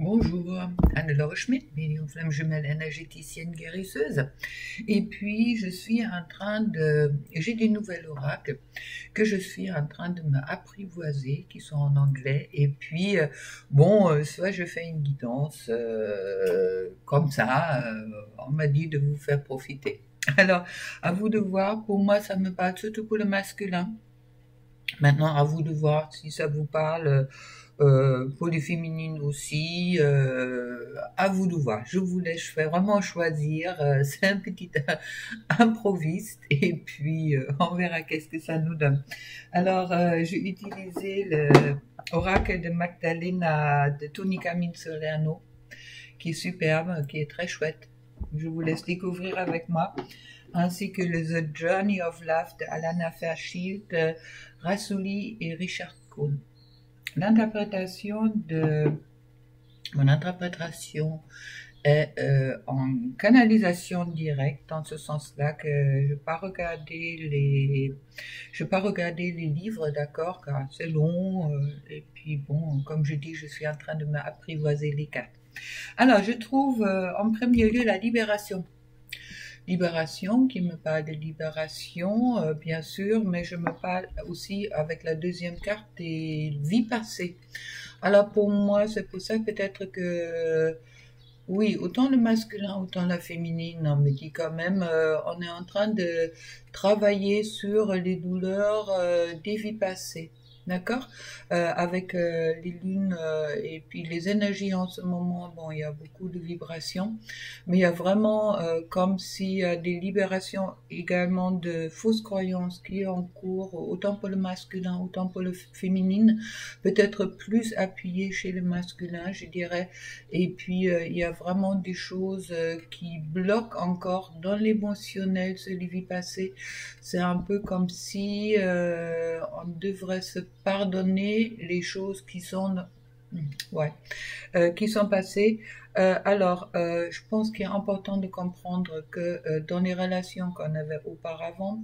Bonjour, Anne-Laure Schmidt, médium flamme jumelle énergéticienne guérisseuse. Et puis, j'ai des nouvelles oracles que je suis en train de m'apprivoiser, qui sont en anglais. Et puis, soit je fais une guidance comme ça, on m'a dit de vous faire profiter. Alors, à vous de voir, pour moi, ça me parle surtout pour le masculin. Maintenant, à vous de voir si ça vous parle pour les féminines aussi. À vous de voir. Je vous laisse vraiment choisir. C'est un petit improviste et puis on verra qu'est-ce que ça nous donne. Alors, j'ai utilisé l'oracle de Magdalena de Tony Camille Salerno, qui est superbe, qui est très chouette. Je vous laisse découvrir avec moi, ainsi que le The Journey of Love de Alana Fairchild, Rassouli et Richard Kuhn. Mon interprétation est en canalisation directe, dans ce sens-là que je ne vais pas regarder les livres, d'accord, car c'est long, et puis bon, comme je dis, je suis en train de m'apprivoiser les cartes. Alors, je trouve en premier lieu la libération. Libération, qui me parle de libération, bien sûr, mais je me parle aussi avec la deuxième carte des vies passées. Alors pour moi, c'est pour ça peut-être que, oui, autant le masculin, autant la féminine, on me dit quand même, on est en train de travailler sur les douleurs des vies passées. D'accord, avec les lunes et puis les énergies en ce moment, bon, il y a beaucoup de vibrations, mais il y a vraiment comme s'il y a des libérations également de fausses croyances qui est en cours, autant pour le masculin, autant pour le féminine, peut-être plus appuyé chez le masculin, je dirais. Et puis il y a vraiment des choses qui bloquent encore dans l'émotionnel, ce les vies passées. C'est un peu comme si on devrait se pardonner les choses qui sont passées. Je pense qu'il est important de comprendre que dans les relations qu'on avait auparavant,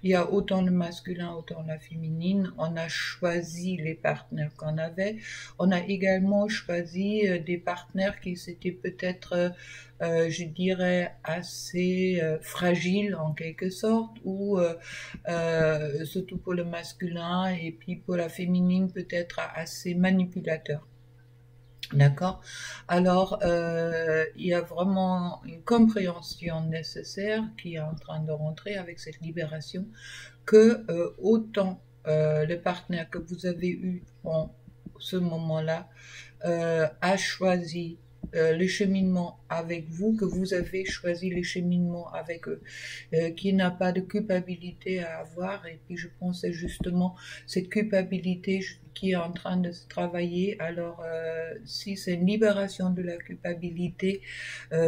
il y a autant le masculin, autant la féminine. On a choisi les partenaires qu'on avait. On a également choisi des partenaires qui s'étaient peut-être, je dirais, assez fragiles en quelque sorte, ou surtout pour le masculin, et puis pour la féminine peut-être assez manipulateur. D'accord. Alors, il y a vraiment une compréhension nécessaire qui est en train de rentrer avec cette libération, que autant le partenaire que vous avez eu en ce moment-là a choisi le cheminement avec vous, que vous avez choisi le cheminement avec eux, qui n'a pas de culpabilité à avoir. Et puis je pense que c'est justement cette culpabilité qui est en train de se travailler. Alors si c'est une libération de la culpabilité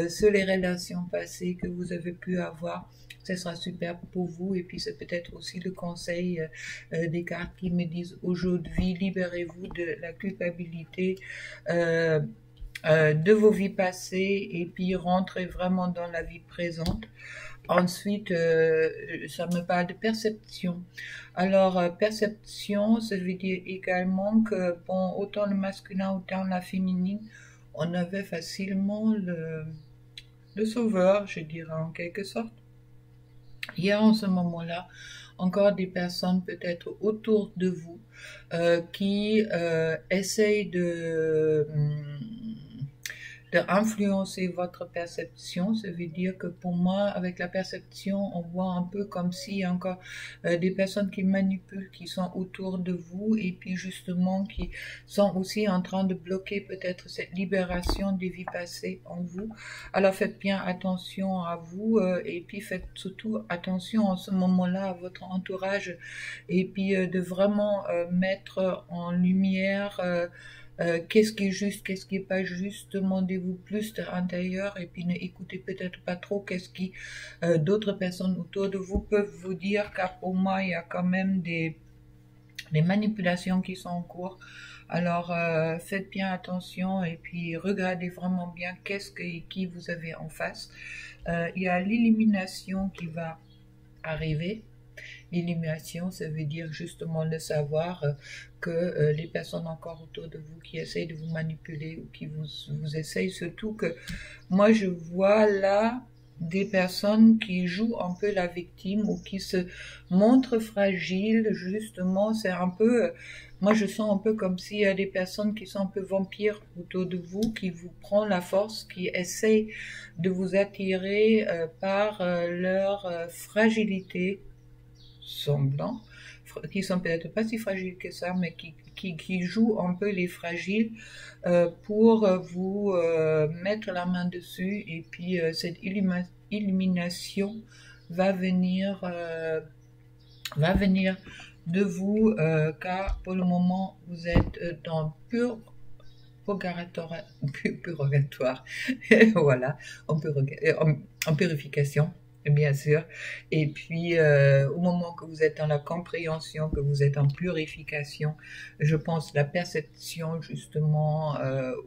sur les relations passées que vous avez pu avoir, ce sera super pour vous. Et puis c'est peut-être aussi le conseil des cartes qui me disent aujourd'hui, libérez-vous de la culpabilité de vos vies passées et puis rentrez vraiment dans la vie présente. Ensuite, ça me parle de perception. Alors, perception, ça veut dire également que, bon, autant le masculin, autant la féminine, on avait facilement le sauveur, je dirais, en quelque sorte. Il y a en ce moment-là encore des personnes peut-être autour de vous qui essayent de influencer votre perception. Ça veut dire que pour moi, avec la perception, on voit un peu comme s'il y a encore des personnes qui manipulent, qui sont autour de vous, et puis justement qui sont aussi en train de bloquer peut-être cette libération des vies passées en vous. Alors faites bien attention à vous, et puis faites surtout attention en ce moment-là à votre entourage, et puis de vraiment mettre en lumière qu'est-ce qui est juste, qu'est-ce qui est pas juste. Demandez-vous plus de l'intérieur et puis ne écoutez peut-être pas trop qu'est-ce qui d'autres personnes autour de vous peuvent vous dire, car pour moi il y a quand même des manipulations qui sont en cours. Alors faites bien attention et puis regardez vraiment bien qu'est-ce que et qui vous avez en face. Il y a l'élimination qui va arriver. Illumination, ça veut dire justement le savoir que les personnes encore autour de vous qui essayent de vous manipuler ou qui vous essayent, surtout que moi je vois là des personnes qui jouent un peu la victime ou qui se montrent fragiles, justement, c'est un peu, moi je sens un peu comme s'il y a des personnes qui sont un peu vampires autour de vous, qui vous prennent la force, qui essayent de vous attirer par leur fragilité semblant, qui sont peut-être pas si fragiles que ça, mais qui jouent un peu les fragiles pour vous mettre la main dessus, et puis cette illumination va venir de vous, car pour le moment vous êtes dans purgatoire, voilà, en purification, bien sûr. Et puis, au moment que vous êtes dans la compréhension, que vous êtes en purification, je pense la perception justement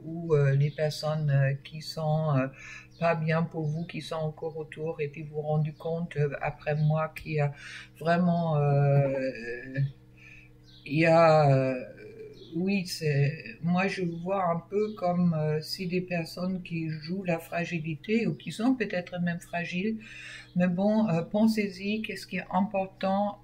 où les personnes qui sont pas bien pour vous, qui sont encore autour, et puis vous vous rendez compte après moi qu'il y a vraiment il y a oui, moi je vois un peu comme si des personnes qui jouent la fragilité ou qui sont peut-être même fragiles, mais bon, pensez-y, qu'est-ce qui est important,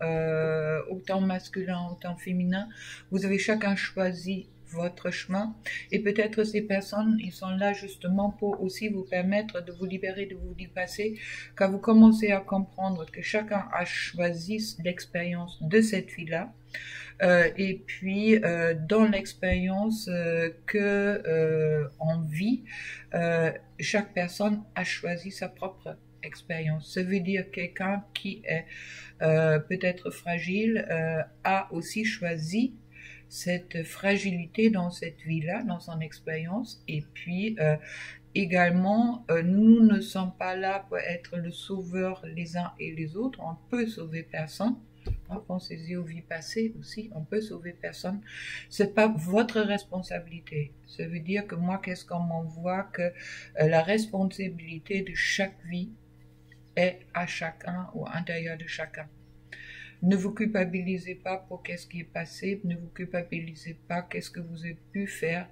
autant masculin, autant féminin. Vous avez chacun choisi votre chemin, et peut-être ces personnes, ils sont là justement pour aussi vous permettre de vous libérer, de vous dépasser, car vous commencez à comprendre que chacun a choisi l'expérience de cette vie-là. Et puis dans l'expérience on vit, chaque personne a choisi sa propre expérience. Ça veut dire quelqu'un qui est peut-être fragile a aussi choisi cette fragilité dans cette vie-là, dans son expérience, et puis également, nous ne sommes pas là pour être le sauveur les uns et les autres, on peut sauver personne. Pensez-y aux vies passées aussi, on peut sauver personne. C'est pas votre responsabilité. Ça veut dire que moi, qu'est-ce qu'on m'envoie, que la responsabilité de chaque vie est à chacun ou à l'intérieur de chacun. Ne vous culpabilisez pas pour qu'est-ce qui est passé, ne vous culpabilisez pas qu'est-ce que vous avez pu faire.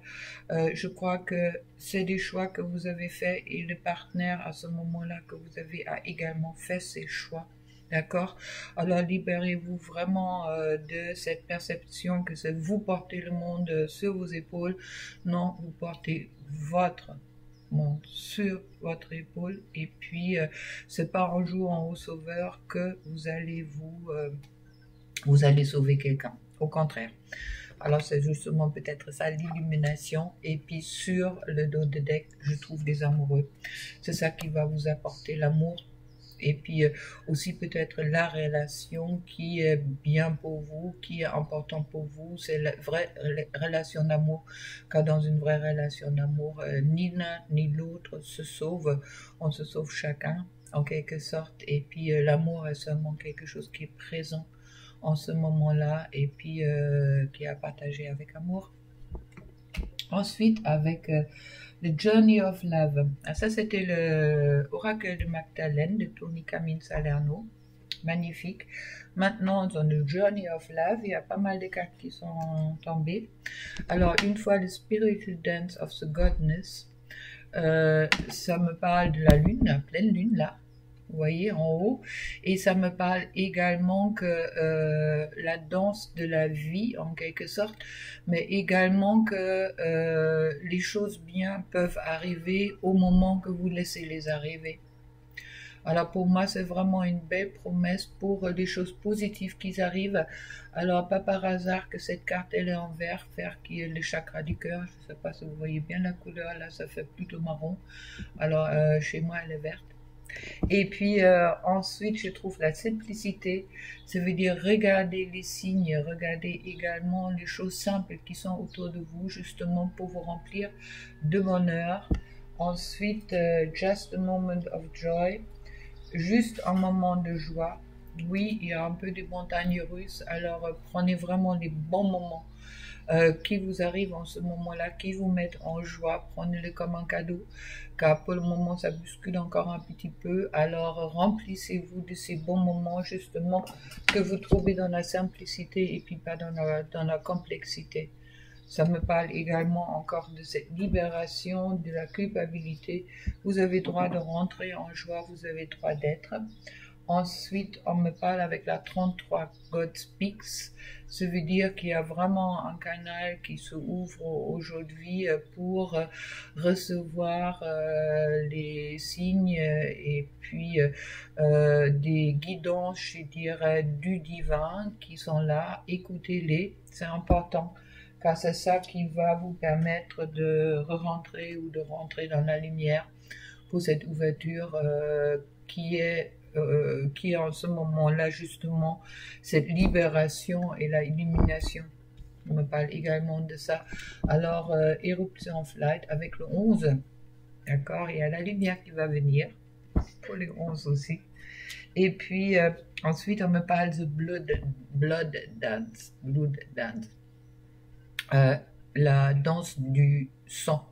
Je crois que c'est des choix que vous avez faits, et le partenaire à ce moment-là que vous avez a également fait ses choix. D'accord? Alors libérez-vous vraiment de cette perception que c'est vous portez le monde sur vos épaules. Non, vous portez votre monde sur votre épaule, et puis c'est pas un jour en haut sauveur que vous allez vous allez sauver quelqu'un. Au contraire. Alors c'est justement peut-être ça l'illumination, et puis sur le dos de deck, je trouve des amoureux. C'est ça qui va vous apporter l'amour. Et puis aussi peut-être la relation qui est bien pour vous, qui est important pour vous, c'est la vraie relation d'amour. Car dans une vraie relation d'amour, ni l'un ni l'autre se sauve, on se sauve chacun en quelque sorte. Et puis l'amour est seulement quelque chose qui est présent en ce moment-là, et puis qui est à partager avec amour. Ensuite, avec The Journey of Love. Ah, ça, c'était le Oracle de Magdalene de Tony Camille Salerno. Magnifique. Maintenant, dans The Journey of Love, il y a pas mal de cartes qui sont tombées. Alors, une fois, le Spiritual Dance of the Godness. Ça me parle de la lune, la pleine lune, là. Vous voyez, en haut. Et ça me parle également que la danse de la vie, en quelque sorte, mais également que les choses bien peuvent arriver au moment que vous laissez les arriver. Alors pour moi, c'est vraiment une belle promesse pour des choses positives qui arrivent. Alors pas par hasard que cette carte elle est en vert qui est le chakra du cœur. Je ne sais pas si vous voyez bien la couleur, là ça fait plutôt marron. Alors chez moi elle est verte. Et puis ensuite, je trouve la simplicité, ça veut dire regarder les signes, regarder également les choses simples qui sont autour de vous, justement pour vous remplir de bonheur. Ensuite, just a moment of joy, juste un moment de joie. Oui, il y a un peu de montagnes russes, alors prenez vraiment les bons moments qui vous arrivent en ce moment-là, qui vous mettent en joie. Prenez-le comme un cadeau, car pour le moment, ça bouscule encore un petit peu. Alors, remplissez-vous de ces bons moments, justement, que vous trouvez dans la simplicité et puis pas dans la complexité. Ça me parle également encore de cette libération de la culpabilité. Vous avez droit de rentrer en joie, vous avez droit d'être. Ensuite, on me parle avec la 33 God Speaks. Ça veut dire qu'il y a vraiment un canal qui se ouvre aujourd'hui pour recevoir les signes et puis des guidances, je dirais, du divin qui sont là. Écoutez-les, c'est important, car c'est ça qui va vous permettre de re-rentrer ou de rentrer dans la lumière pour cette ouverture qui est en ce moment-là, justement, cette libération et la illumination. On me parle également de ça. Alors, Éruption of Light avec le 11, d'accord, il y a la lumière qui va venir, pour les 11 aussi. Et puis, ensuite, on me parle de Blood Dance, la danse du sang.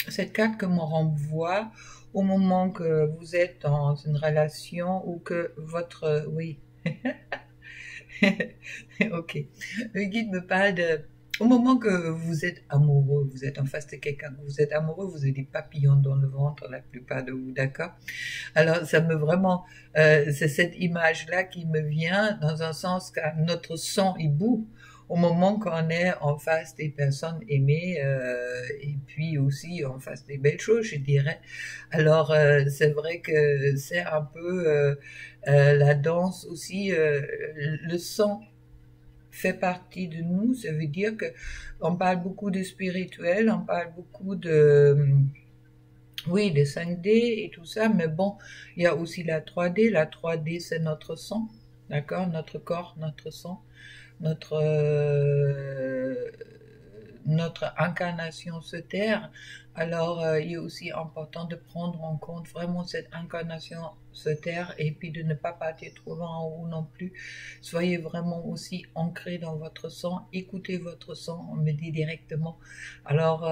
Cette carte que me renvoie au moment que vous êtes dans une relation ou que votre... Oui. Ok. Le guide me parle de... Au moment que vous êtes amoureux, vous êtes en face de quelqu'un, vous êtes amoureux, vous avez des papillons dans le ventre, la plupart de vous, d'accord? Alors, ça me vraiment... c'est cette image-là qui me vient dans un sens que notre sang, il bout au moment qu'on est en face des personnes aimées et puis aussi en face des belles choses, je dirais. Alors, c'est vrai que c'est un peu la danse aussi, le sang fait partie de nous, ça veut dire que on parle beaucoup de spirituel, on parle beaucoup de... Oui, les 5D et tout ça, mais bon, il y a aussi la 3D. La 3D, c'est notre sang, d'accord? Notre corps, notre sang, notre incarnation sur Terre. Alors, il est aussi important de prendre en compte vraiment cette incarnation sur Terre et puis de ne pas partir trop loin en haut non plus. Soyez vraiment aussi ancrés dans votre sang, écoutez votre sang, on me dit directement. Alors,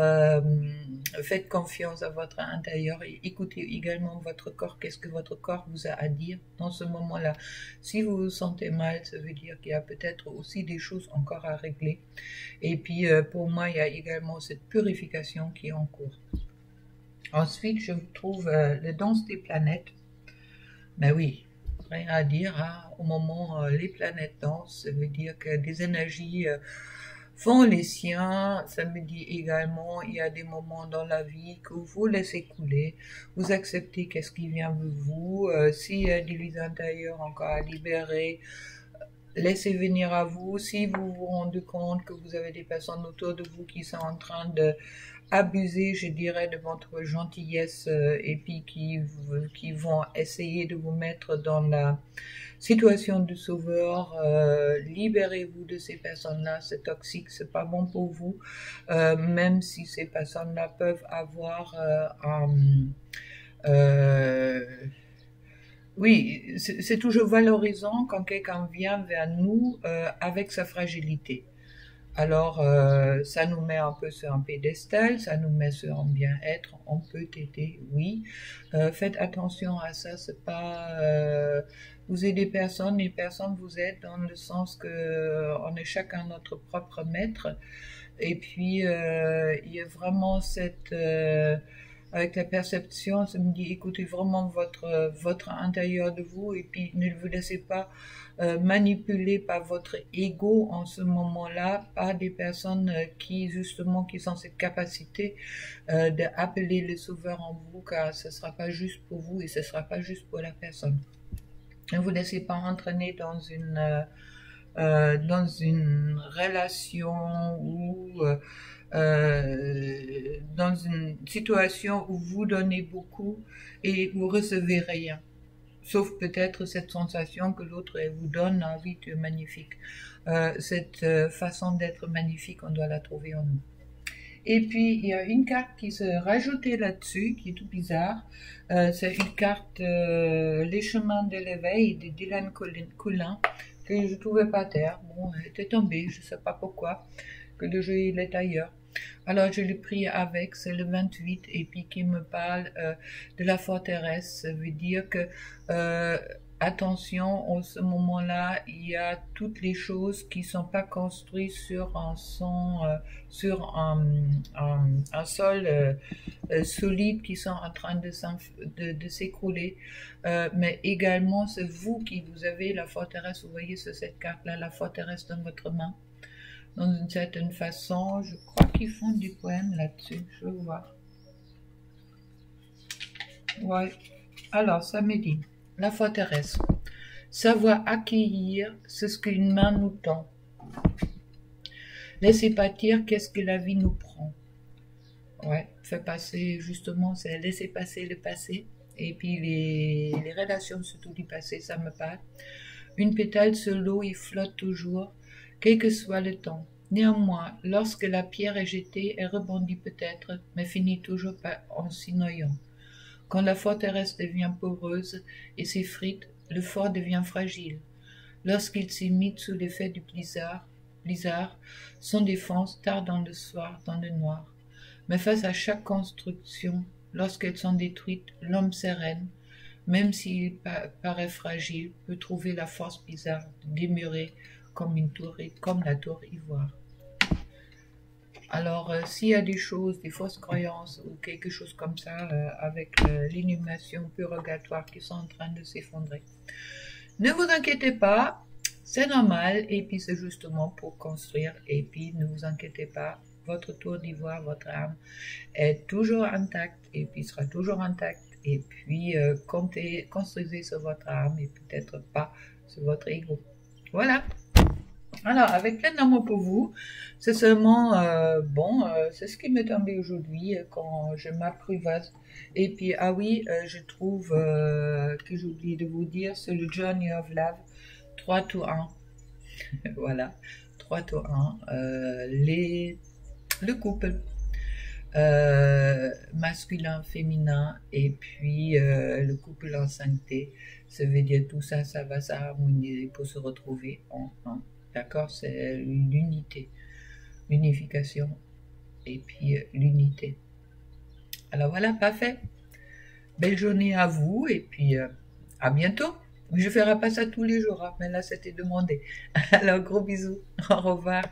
faites confiance à votre intérieur et écoutez également votre corps. Qu'est-ce que votre corps vous a à dire dans ce moment-là? Si vous vous sentez mal, ça veut dire qu'il y a peut-être aussi des choses encore à régler. Et puis, pour moi, il y a également cette purification qui est en cours. Ensuite, je trouve le danse des planètes. Ben oui, rien à dire, hein. Au moment les planètes dansent, ça veut dire que des énergies font les siens. Ça me dit également, il y a des moments dans la vie que vous laissez couler, vous acceptez qu'est-ce qui vient de vous. S'il y a des lieux intérieurs encore à libérer, laissez venir à vous. Si vous vous rendez compte que vous avez des personnes autour de vous qui sont en train de abuser, je dirais, de votre gentillesse et puis qui vont essayer de vous mettre dans la situation de sauveur, libérez-vous de ces personnes-là. C'est toxique, c'est pas bon pour vous, même si ces personnes-là peuvent avoir oui, c'est toujours valorisant quand quelqu'un vient vers nous avec sa fragilité. Alors, ça nous met un peu sur un pédestal, ça nous met sur un bien-être, on peut t'aider, oui. Faites attention à ça, c'est pas... vous êtes des personnes, les personnes vous êtes dans le sens que on est chacun notre propre maître. Et puis, il y a vraiment cette... avec la perception, ça me dit, écoutez vraiment votre intérieur de vous et puis ne vous laissez pas manipuler par votre ego en ce moment-là, par des personnes qui ont cette capacité d'appeler le sauveur en vous, car ce ne sera pas juste pour vous et ce ne sera pas juste pour la personne. Ne vous laissez pas entraîner dans une relation ou dans une situation où vous donnez beaucoup et vous recevez rien. Sauf peut-être cette sensation que l'autre vous donne envie de magnifique. Cette façon d'être magnifique, on doit la trouver en nous. Et puis, il y a une carte qui se rajoutait là-dessus, qui est tout bizarre. C'est une carte Les chemins de l'éveil de Dylan Cullen. que je trouvais pas terre. Bon, elle était tombée, je sais pas pourquoi, que le jeu il est ailleurs. Alors je l'ai pris avec, c'est le 28, et puis qui me parle de la forteresse. Ça veut dire que attention, en ce moment-là, il y a toutes les choses qui sont pas construites sur sur un sol solides qui sont en train de s'écrouler. Mais également, c'est vous qui vous avez la forteresse. Vous voyez sur cette carte-là, la forteresse dans votre main. Dans une certaine façon, je crois qu'ils font du poème là-dessus. Je veux voir. Ouais. Alors, ça me dit, la forteresse. Savoir accueillir, c'est ce qu'une main nous tend. Laisser partir, qu'est-ce que la vie nous prend. Ouais, fait passer, justement, c'est laisser passer le passé. Et puis les relations, surtout du passé, ça me parle. Une pétale sur l'eau, il flotte toujours, quel que soit le temps. Néanmoins, lorsque la pierre est jetée, elle rebondit peut-être, mais finit toujours en s'y noyant. Quand la forteresse devient poreuse et s'effrite, le fort devient fragile. Lorsqu'il s'imite sous l'effet du blizzard, son défense tarde dans le soir, dans le noir. Mais face à chaque construction, lorsqu'elles sont détruites, l'homme sereine, même s'il paraît fragile, peut trouver la force bizarre de demeurer comme la tour ivoire. Alors, s'il y a des choses, des fausses croyances ou quelque chose comme ça, avec l'inhumation purgatoire qui sont en train de s'effondrer, ne vous inquiétez pas, c'est normal, et puis c'est justement pour construire, et puis ne vous inquiétez pas, votre tour d'ivoire, votre âme est toujours intacte, et puis sera toujours intacte, et puis construisez sur votre âme, et peut-être pas sur votre ego. Voilà. Alors, avec plein d'amour pour vous, c'est seulement, c'est ce qui m'est tombé aujourd'hui quand je m'apprivoise. Et puis, ah oui, je trouve que j'ai oublié de vous dire, c'est le Journey of Love, 3 to 1. Voilà, 3 to 1. Le couple. Masculin, féminin, et puis le couple en sainteté, ça veut dire tout ça, ça va s'harmoniser pour se retrouver en un. D'accord, c'est l'unité, l'unification, et puis l'unité. Alors voilà, parfait. Belle journée à vous, et puis à bientôt. Je ne ferai pas ça tous les jours, hein, mais là c'était demandé. Alors gros bisous, au revoir.